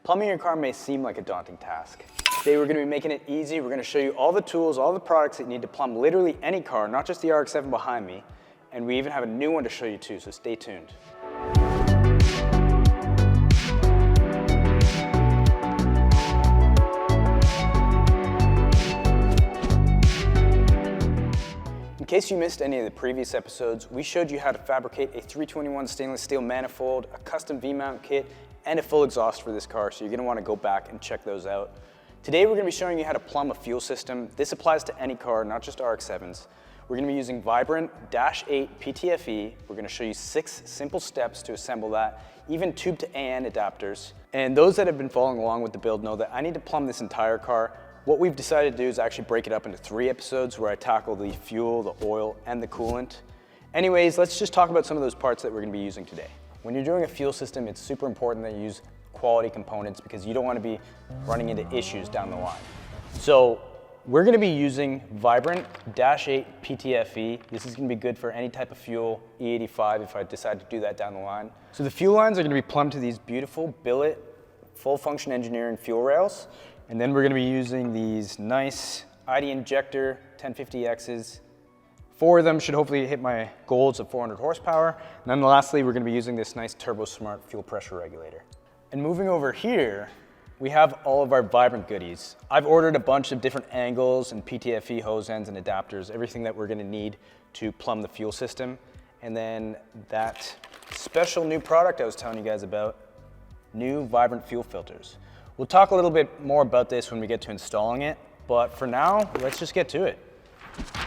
Plumbing your car may seem like a daunting task. Today we're going to be making it easy. We're going to show you all the tools, all the products that you need to plumb literally any car, not just the RX-7 behind me. And we even have a new one to show you too, so stay tuned. In case you missed any of the previous episodes, we showed you how to fabricate a 321 stainless steel manifold, a custom V-mount kit, and a full exhaust for this car, so you're going to want to go back and check those out. Today we're going to be showing you how to plumb a fuel system. This applies to any car, not just RX-7s. We're going to be using Vibrant -8 PTFE. We're going to show you 6 simple steps to assemble that, even tube to AN adapters. And those that have been following along with the build know that I need to plumb this entire car. What we've decided to do is actually break it up into 3 episodes where I tackle the fuel, the oil, and the coolant. Anyways, let's just talk about some of those parts that we're going to be using today. When you're doing a fuel system, it's super important that you use quality components because you don't want to be running into issues down the line. So we're going to be using Vibrant -8 PTFE. This is going to be good for any type of fuel, E85 if I decide to do that down the line. So the fuel lines are going to be plumbed to these beautiful billet, full function engineering fuel rails. And then we're going to be using these nice ID injector 1050Xs. 4 of them should hopefully hit my goals of 400 horsepower. And then lastly, we're going to be using this nice Turbo Smart fuel pressure regulator. And moving over here, we have all of our Vibrant goodies. I've ordered a bunch of different angles and PTFE hose ends and adapters, everything that we're going to need to plumb the fuel system. And then that special new product I was telling you guys about, new Vibrant fuel filters. We'll talk a little bit more about this when we get to installing it, but for now, let's just get to it.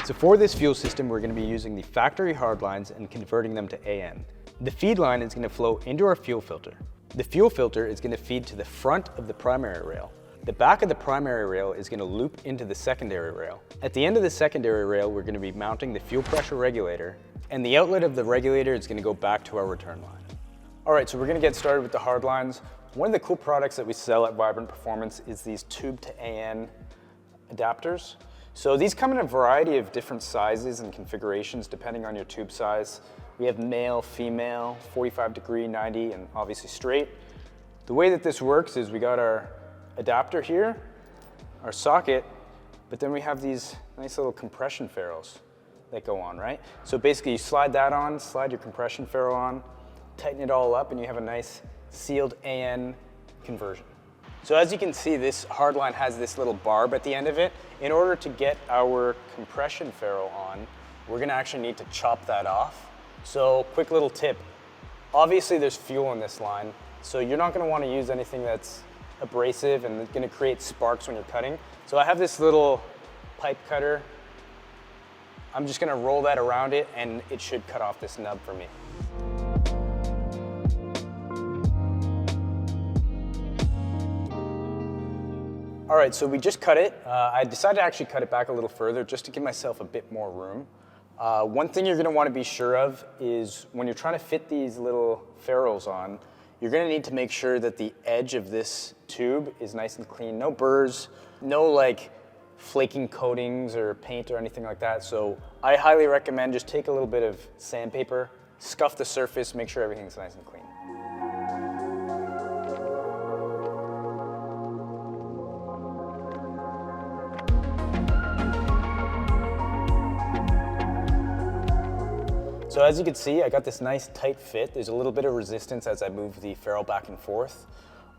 So for this fuel system, we're going to be using the factory Hardlines and converting them to AN. The feed line is going to flow into our fuel filter. The fuel filter is going to feed to the front of the primary rail. The back of the primary rail is going to loop into the secondary rail. At the end of the secondary rail, we're going to be mounting the fuel pressure regulator, and the outlet of the regulator is going to go back to our return line. All right, so we're going to get started with the Hardlines. One of the cool products that we sell at Vibrant Performance is these tube to AN adapters. So these come in a variety of different sizes and configurations depending on your tube size. We have male, female, 45 degree, 90, and obviously straight. The way that this works is we got our adapter here, our socket, but then we have these nice little compression ferrules that go on, right? So basically you slide that on, slide your compression ferrule on, tighten it all up, and you have a nice sealed AN conversion. So as you can see, this Hardline has this little barb at the end of it. In order to get our compression ferrule on, we're going to actually need to chop that off. So quick little tip, obviously there's fuel in this line, so you're not going to want to use anything that's abrasive and going to create sparks when you're cutting. So I have this little pipe cutter. I'm just going to roll that around it and it should cut off this nub for me. All right, so we just cut it. I decided to actually cut it back a little further just to give myself a bit more room. One thing you're gonna wanna be sure of is when you're trying to fit these little ferrules on, you're gonna need to make sure that the edge of this tube is nice and clean. No burrs, no like flaking coatings or paint or anything like that. So I highly recommend just take a little bit of sandpaper, scuff the surface, make sure everything's nice and clean. So as you can see, I got this nice tight fit. There's a little bit of resistance as I move the ferrule back and forth.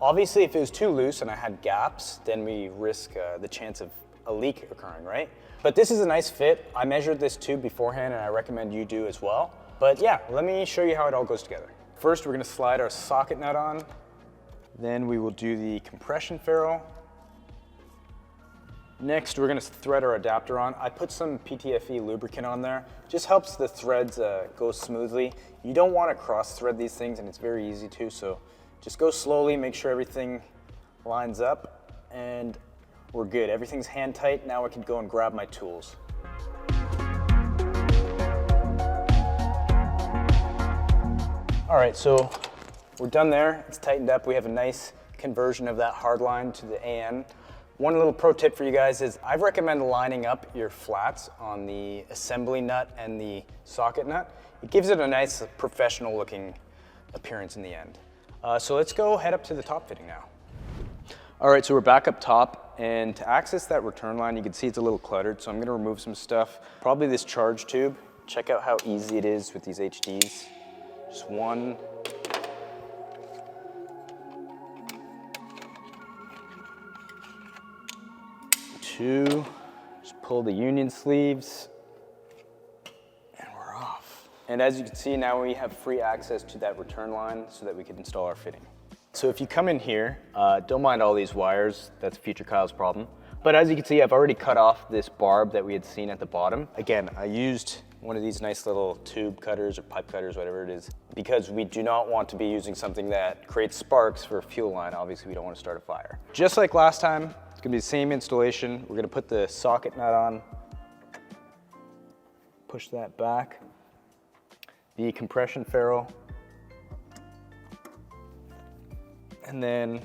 Obviously, if it was too loose and I had gaps, then we risk the chance of a leak occurring, right? But this is a nice fit. I measured this tube beforehand and I recommend you do as well. But yeah, let me show you how it all goes together. First, we're gonna slide our socket nut on. Then we will do the compression ferrule. Next, we're gonna thread our adapter on. I put some PTFE lubricant on there. Just helps the threads go smoothly. You don't wanna cross thread these things and it's very easy to, so just go slowly, make sure everything lines up and we're good. Everything's hand tight. Now I can go and grab my tools. All right, so we're done there. It's tightened up. We have a nice conversion of that Hardline to the AN. One little pro tip for you guys is I recommend lining up your flats on the assembly nut and the socket nut. It gives it a nice professional looking appearance in the end. So let's go head up to the top fitting now. All right, so we're back up top, and to access that return line, you can see it's a little cluttered, so I'm gonna remove some stuff. Probably this charge tube. Check out how easy it is with these HDs. Just one. Two. Just pull the union sleeves, and we're off. And as you can see, now we have free access to that return line so that we can install our fitting. So if you come in here, don't mind all these wires, that's future Kyle's problem. But as you can see, I've already cut off this barb that we had seen at the bottom. Again, I used one of these nice little tube cutters or pipe cutters, whatever it is, because we do not want to be using something that creates sparks for a fuel line. Obviously, we don't want to start a fire. Just like last time, it's gonna be the same installation. We're gonna put the socket nut on, push that back, the compression ferrule, and then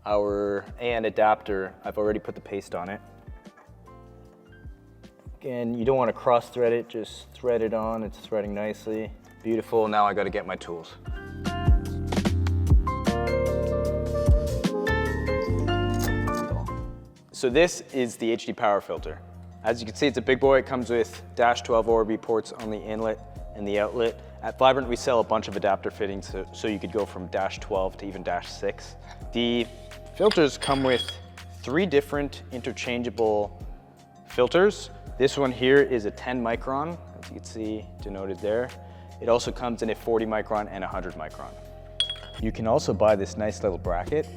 our AN adapter, I've already put the paste on it. Again, you don't want to cross thread it, just thread it on, it's threading nicely. Beautiful, now I gotta get my tools. So this is the HD power filter. As you can see, it's a big boy. It comes with -12 ORB ports on the inlet and the outlet. At Vibrant, we sell a bunch of adapter fittings, so you could go from -12 to even -6. The filters come with 3 different interchangeable filters. This one here is a 10 micron, as you can see denoted there. It also comes in a 40 micron and 100 micron. You can also buy this nice little bracket.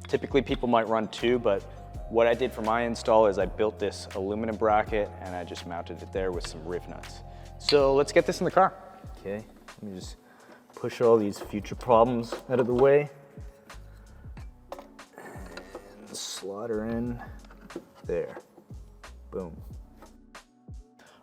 Typically people might run 2, but what I did for my install is I built this aluminum bracket and I just mounted it there with some riv nuts. So let's get this in the car. Okay, let me just push all these future problems out of the way. And slot her in there. Boom.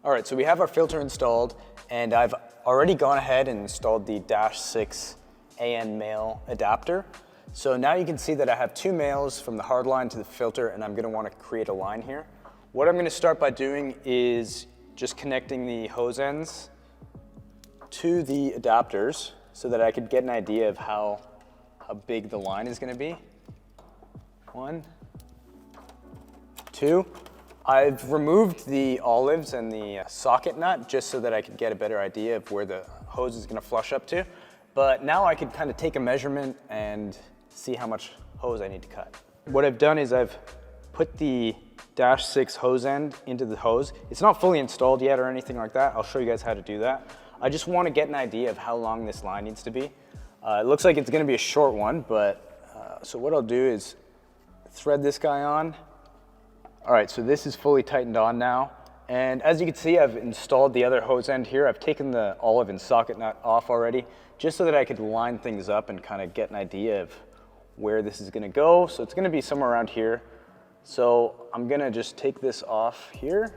All right, so we have our filter installed, and I've already gone ahead and installed the -6 AN male adapter. So now you can see that I have 2 males from the hardline to the filter, and I'm gonna wanna create a line here. What I'm gonna start by doing is just connecting the hose ends to the adapters so that I could get an idea of how big the line is gonna be. 1, 2. I've removed the olives and the socket nut just so that I could get a better idea of where the hose is gonna flush up to. But now I could kind of take a measurement and see how much hose I need to cut. What I've done is I've put the -6 hose end into the hose. It's not fully installed yet or anything like that. I'll show you guys how to do that. I just want to get an idea of how long this line needs to be. It looks like it's going to be a short one, but so what I'll do is thread this guy on. All right, so this is fully tightened on now. And as you can see, I've installed the other hose end here. I've taken the olive and socket nut off already, just so that I could line things up and kind of get an idea of where this is going to go. So it's going to be somewhere around here. So I'm going to just take this off here.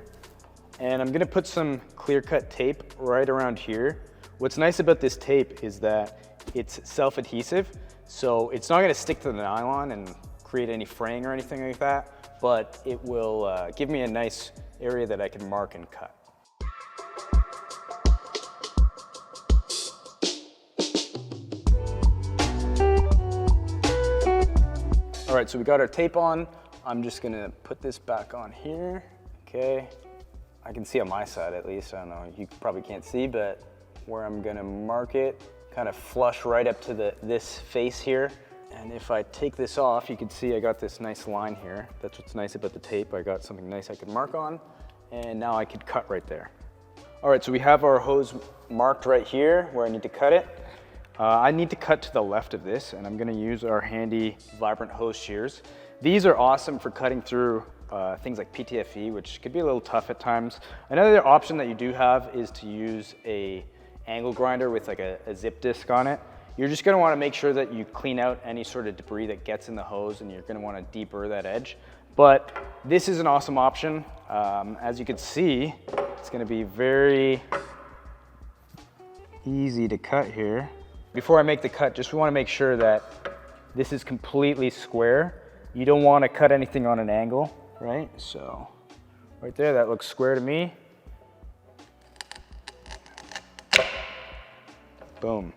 And I'm gonna put some clear cut tape right around here. What's nice about this tape is that it's self-adhesive, so it's not gonna stick to the nylon and create any fraying or anything like that, but it will give me a nice area that I can mark and cut. All right, so we got our tape on. I'm just gonna put this back on here, okay. I can see on my side at least, I don't know, you probably can't see, but where I'm gonna mark it, kind of flush right up to this face here. And if I take this off, you can see I got this nice line here. That's what's nice about the tape. I got something nice I could mark on, and now I could cut right there. All right, so we have our hose marked right here where I need to cut it. I need to cut to the left of this, and I'm gonna use our handy Vibrant hose shears. These are awesome for cutting through things like PTFE, which could be a little tough at times. Another option that you do have is to use a angle grinder with like a zip disc on it. You're just gonna wanna make sure that you clean out any sort of debris that gets in the hose, and you're gonna wanna deburr that edge. But this is an awesome option. As you can see, it's gonna be very easy to cut here. Before I make the cut, just wanna make sure that this is completely square. You don't wanna cut anything on an angle, right? So right there, that looks square to me. Boom.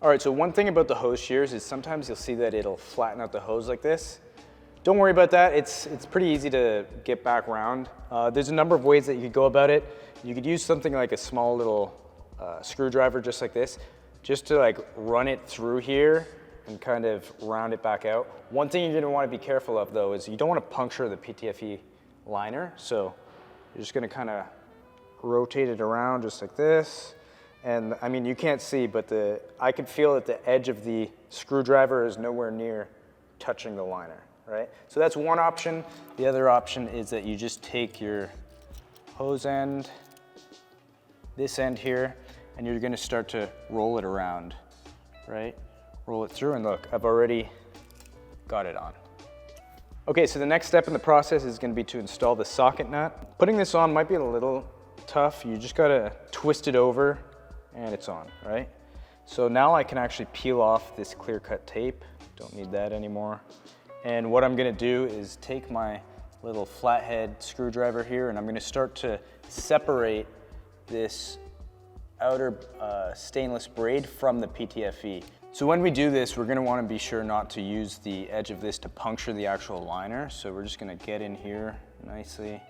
All right, so one thing about the hose shears is sometimes you'll see that it'll flatten out the hose like this. Don't worry about that. It's pretty easy to get back around. There's a number of ways that you could go about it. You could use something like a small little screwdriver just like this, just to like run it through here and kind of round it back out. One thing you're gonna wanna be careful of though is you don't wanna puncture the PTFE liner. So you're just gonna kinda rotate it around just like this. And I mean, you can't see, but I can feel that the edge of the screwdriver is nowhere near touching the liner, right? So that's one option. The other option is that you just take your hose end, this end here, and you're gonna start to roll it around, right? Roll it through, and look, I've already got it on. Okay, so the next step in the process is gonna be to install the socket nut. Putting this on might be a little tough. You just gotta twist it over and it's on, right? So now I can actually peel off this clear cut tape. Don't need that anymore. And what I'm gonna do is take my little flathead screwdriver here and I'm gonna start to separate this outer stainless braid from the PTFE. So when we do this, we're gonna wanna be sure not to use the edge of this to puncture the actual liner. So we're just gonna get in here nicely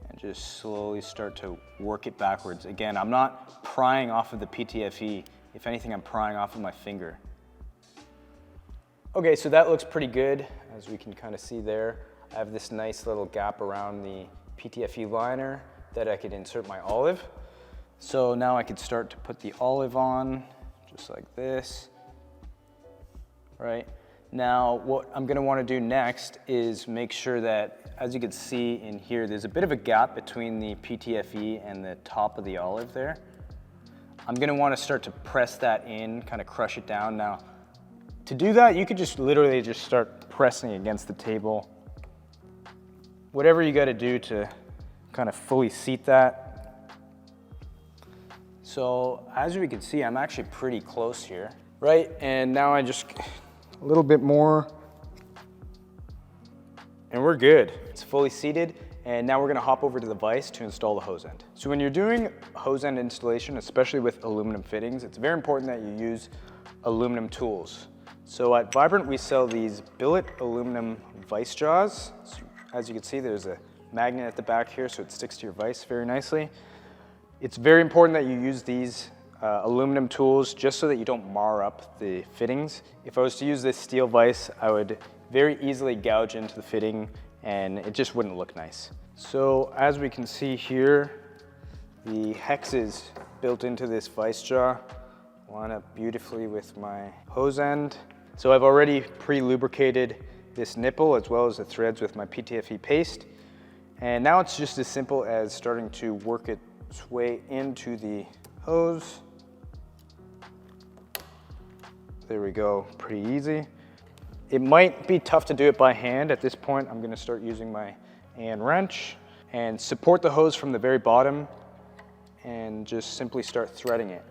and just slowly start to work it backwards. Again, I'm not prying off of the PTFE. If anything, I'm prying off of my finger. Okay, so that looks pretty good, as we can kind of see there. I have this nice little gap around the PTFE liner that I could insert my olive. So now I could start to put the olive on, just like this, right? Now, what I'm gonna wanna do next is make sure that, as you can see in here, there's a bit of a gap between the PTFE and the top of the olive there. I'm gonna wanna start to press that in, kind of crush it down. Now, to do that, you could just literally just start pressing against the table. Whatever you gotta do to kind of fully seat that. So as we can see, I'm actually pretty close here, right? And now I just, a little bit more, and we're good. It's fully seated, and now we're gonna hop over to the vise to install the hose end. So when you're doing hose end installation, especially with aluminum fittings, it's very important that you use aluminum tools. So at Vibrant, we sell these billet aluminum vise jaws. So as you can see, there's a magnet at the back here, so it sticks to your vise very nicely. It's very important that you use these aluminum tools just so that you don't mar up the fittings. If I was to use this steel vise, I would very easily gouge into the fitting and it just wouldn't look nice. So as we can see here, the hexes built into this vise jaw line up beautifully with my hose end. So I've already pre-lubricated this nipple as well as the threads with my PTFE paste. And now it's just as simple as starting to work its way into the hose. There we go, pretty easy. It might be tough to do it by hand. At this point, I'm gonna start using my Allen wrench and support the hose from the very bottom and just simply start threading it.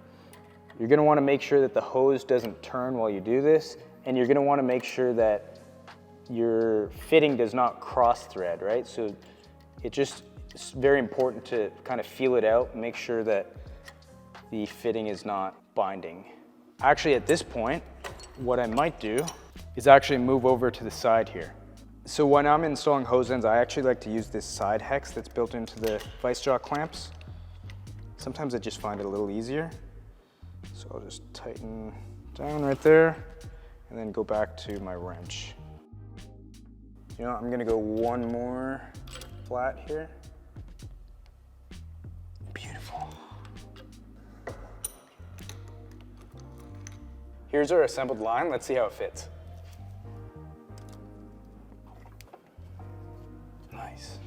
You're gonna wanna make sure that the hose doesn't turn while you do this, and you're gonna wanna make sure that your fitting does not cross thread, right? So it's very important to kind of feel it out, make sure that the fitting is not binding. Actually, at this point, what I might do is actually move over to the side here. So when I'm installing hose ends, I actually like to use this side hex that's built into the vise jaw clamps. Sometimes I just find it a little easier. So I'll just tighten down right there and then go back to my wrench. You know, I'm gonna go one more flat here. Beautiful. Here's our assembled line. Let's see how it fits. Nice.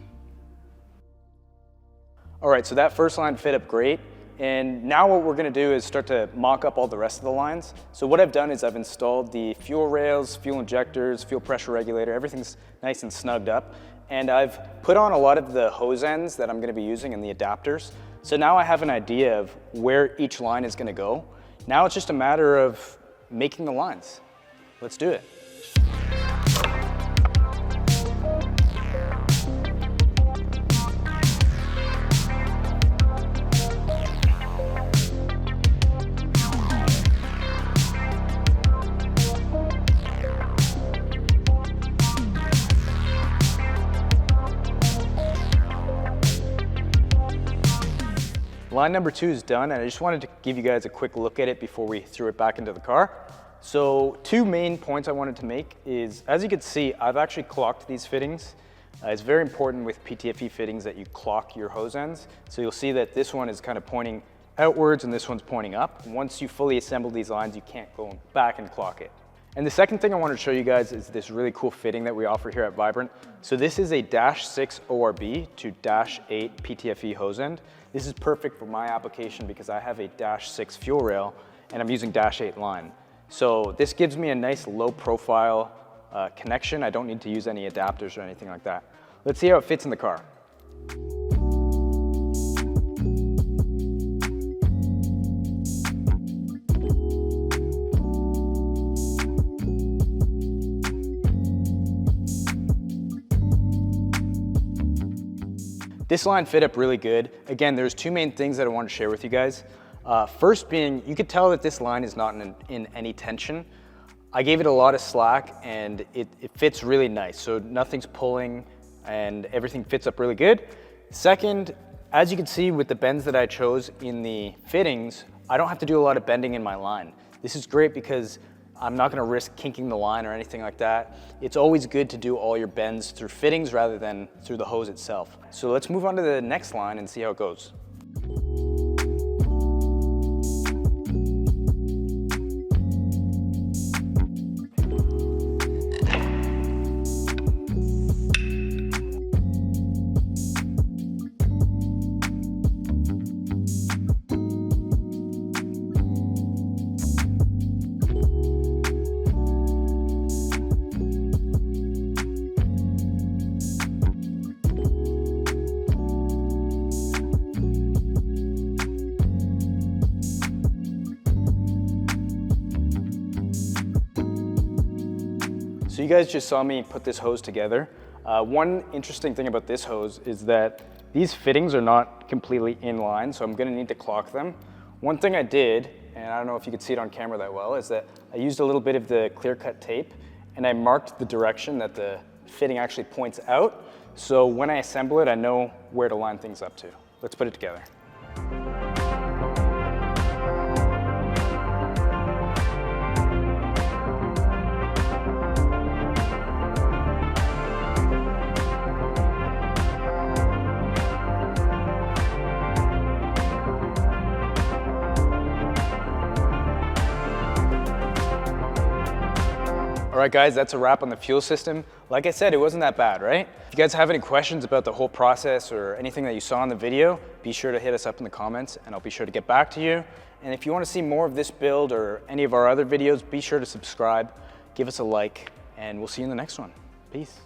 All right, so that first line fit up great. And now what we're gonna do is start to mock up all the rest of the lines. So what I've done is I've installed the fuel rails, fuel injectors, fuel pressure regulator, everything's nice and snugged up. And I've put on a lot of the hose ends that I'm gonna be using and the adapters. So now I have an idea of where each line is gonna go. Now it's just a matter of making the lines. Let's do it. line number 2 is done, and I just wanted to give you guys a quick look at it before we threw it back into the car. So 2 main points I wanted to make is, as you can see, I've actually clocked these fittings. It's very important with PTFE fittings that you clock your hose ends. So you'll see that this one is kind of pointing outwards and this one's pointing up. Once you fully assemble these lines, you can't go back and clock it. And the second thing I wanted to show you guys is this really cool fitting that we offer here at Vibrant. So this is a -6 ORB to -8 PTFE hose end. This is perfect for my application because I have a -6 fuel rail and I'm using -8 line. So this gives me a nice low profile connection. I don't need to use any adapters or anything like that. Let's see how it fits in the car. This line fit up really good. Again, there's 2 main things that I want to share with you guys. First being, you could tell that this line is not in any tension. I gave it a lot of slack and it fits really nice. So nothing's pulling and everything fits up really good. Second, as you can see with the bends that I chose in the fittings, I don't have to do a lot of bending in my line. This is great because I'm not gonna risk kinking the line or anything like that. It's always good to do all your bends through fittings rather than through the hose itself. So let's move on to the next line and see how it goes. So you guys just saw me put this hose together. One interesting thing about this hose is that these fittings are not completely in line, so I'm gonna need to clock them. One thing I did, and I don't know if you could see it on camera that well, is that I used a little bit of the clear cut tape and I marked the direction that the fitting actually points out. So when I assemble it, I know where to line things up to. Let's put it together. All right guys, that's a wrap on the fuel system. Like I said, it wasn't that bad, right? If you guys have any questions about the whole process or anything that you saw in the video, be sure to hit us up in the comments and I'll be sure to get back to you. And if you want to see more of this build or any of our other videos, be sure to subscribe, give us a like, and we'll see you in the next one. Peace.